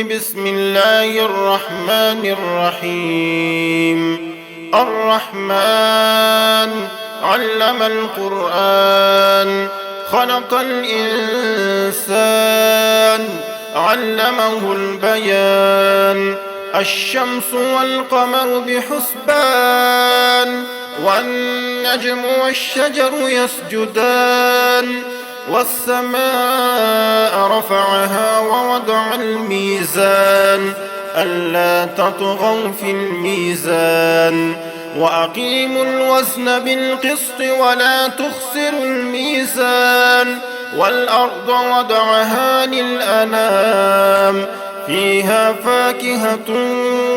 بسم الله الرحمن الرحيم. الرحمن علم القرآن، خلق الإنسان، علمه البيان. الشمس والقمر بحسبان، والنجم والشجر يسجدان. والسماء رفعها ووضع الميزان، ألا تطغوا في الميزان. وأقيموا الوزن بالقسط ولا تخسروا الميزان. والأرض وضعها للأنام، فيها فاكهة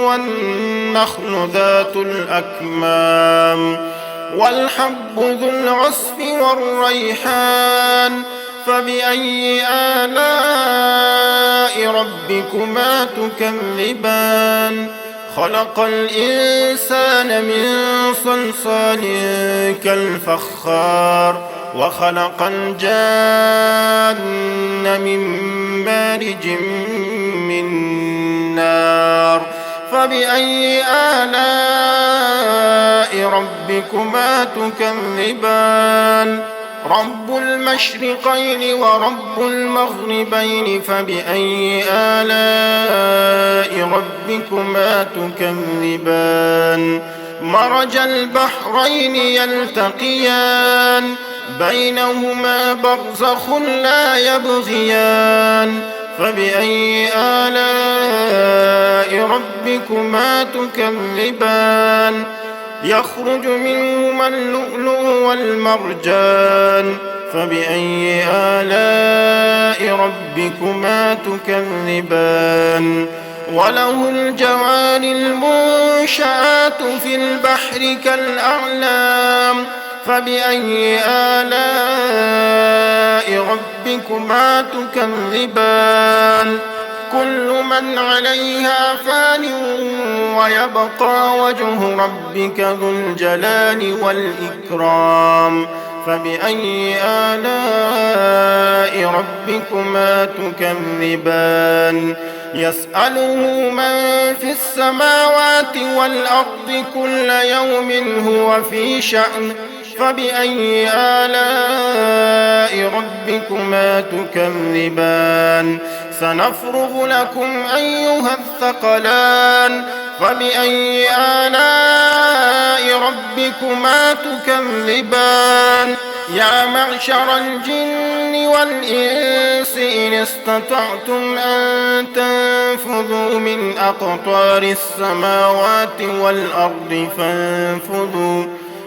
والنخل ذات الأكمام. والحب ذو العصف والريحان، فبأي آلاء ربكما تكذبان؟ خلق الإنسان من صلصال كالفخار، وخلق الجان من مارج من نار. فبأي آلاء ربكما تكذبان؟ رب المشرقين ورب المغربين، فبأي آلاء ربكما تكذبان؟ مرج البحرين يلتقيان، بينهما برزخ لا يبغيان. فبأي آلاء ربكما تكذبان؟ يخرج منهما اللؤلؤ والمرجان. فبأي آلاء ربكما تكذبان؟ وله الجوار المنشآت في البحر كالأعلام. فبأي آلاء ربكما تكذبان؟ كل من عليها فان، ويبقى وجه ربك ذو الجلال والإكرام. فبأي آلاء ربكما تكذبان؟ يسأله من في السماوات والأرض كل يوم هو في شأن. فبأي آلاء ربكما تكذبان؟ سنفرغ لكم أيها الثقلان. فبأي آلاء ربكما تكذبان؟ يا معشر الجن والإنس إن استطعتم أن تنفذوا من أقطار السماوات والأرض فانفذوا،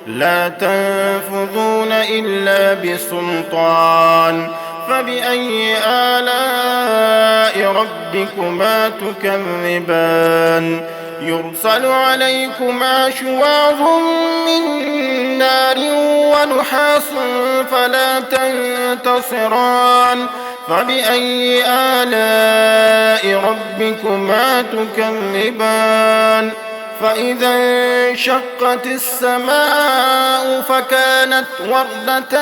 لا تنفذون إلا بسلطان. فبأي آلاء ربكما تكذبان؟ يرسل عليكما شواظ من نار ونحاس فلا تنتصران. فبأي آلاء ربكما تكذبان؟ فإذا انشقت السماء فكانت وردة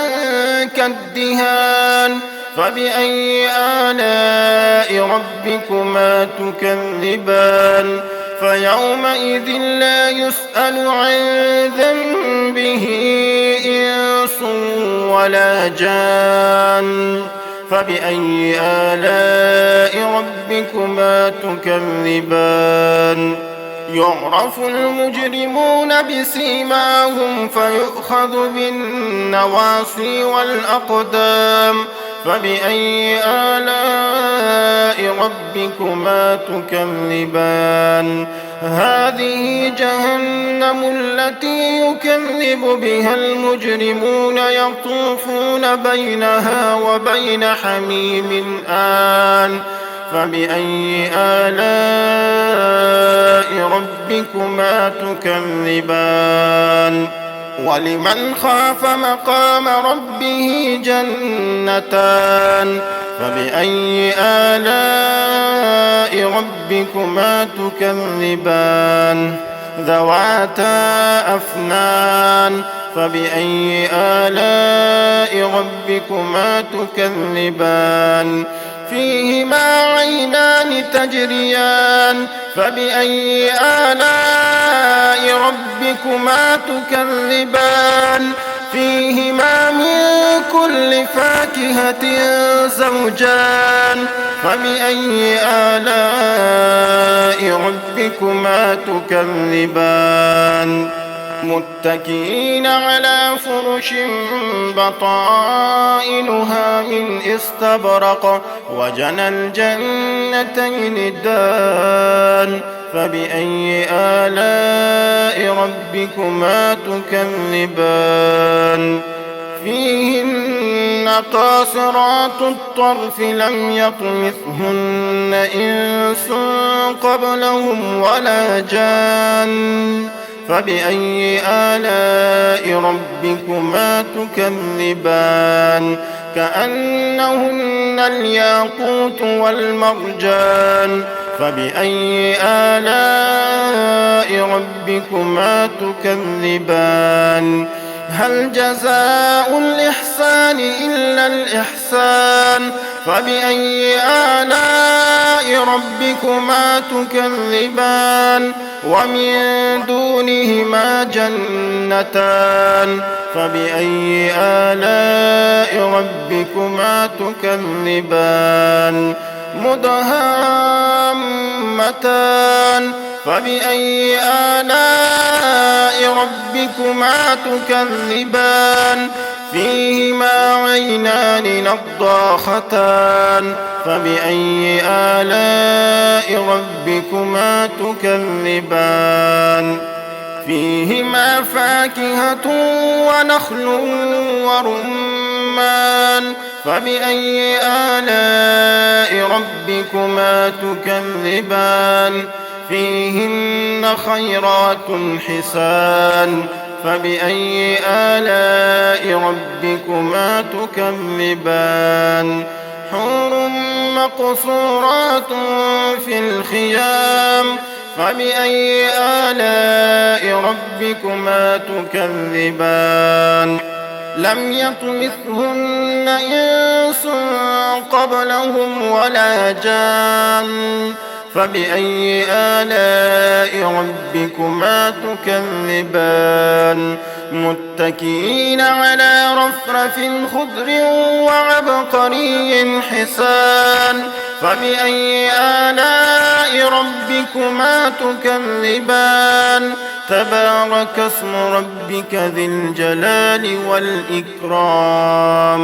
كالدهان. فبأي آلاء ربكما تكذبان؟ فيومئذ لا يسأل عن ذنبه إنس ولا جان. فبأي آلاء ربكما تكذبان؟ يعرف المجرمون بسيماهم فيؤخذ بالنواصي والأقدام. فبأي آلاء ربكما تكذبان؟ هذه جهنم التي يكذب بها المجرمون، يطوفون بينها وبين حميم آن. فبأي آلاء ربكما تكذبان؟ ولمن خاف مقام ربه جنتان. فبأي آلاء ربكما تكذبان؟ ذواتا أفنان. فبأي آلاء ربكما تكذبان؟ فيهما عينان تجريان فبأي آلاء ربكما تكذبان فيهما من كل فاكهة زوجان فبأي آلاء ربكما تكذبان متكئين على فرش بطائنها من استبرق وجنى الجنتين دان فبأي آلاء ربكما تكذبان فيهن قاصرات الطرف لم يطمثهن إنس قبلهم ولا جان فبأي آلاء ربكما تكذبان كأنهن الياقوت والمرجان فبأي آلاء ربكما تكذبان هل جزاء الإحسان إلا الإحسان فبأي آلاء ربكما تكذبان ومن دونهما جنتان فبأي آلاء ربكما تكذبان مدهامتان فبأي آلاء ربكما تكذبان فيهما عينان نضاختان فبأي آلاء ربكما تكذبان فيهما فاكهة ونخل ورمان فبأي آلاء ربكما تكذبان فيهن خيرات حسان فبأي آلاء ربكما تكذبان حور مقصورات في الخيام فبأي آلاء ربكما تكذبان لم يطمثهن إنس قبلهم ولا جان فبأي آلاء ربكما تكذبان متكئين على رفرف خضر وعبقري حسان فبأي آلاء ربكما تكذبان تبارك اسم ربك ذي الجلال والإكرام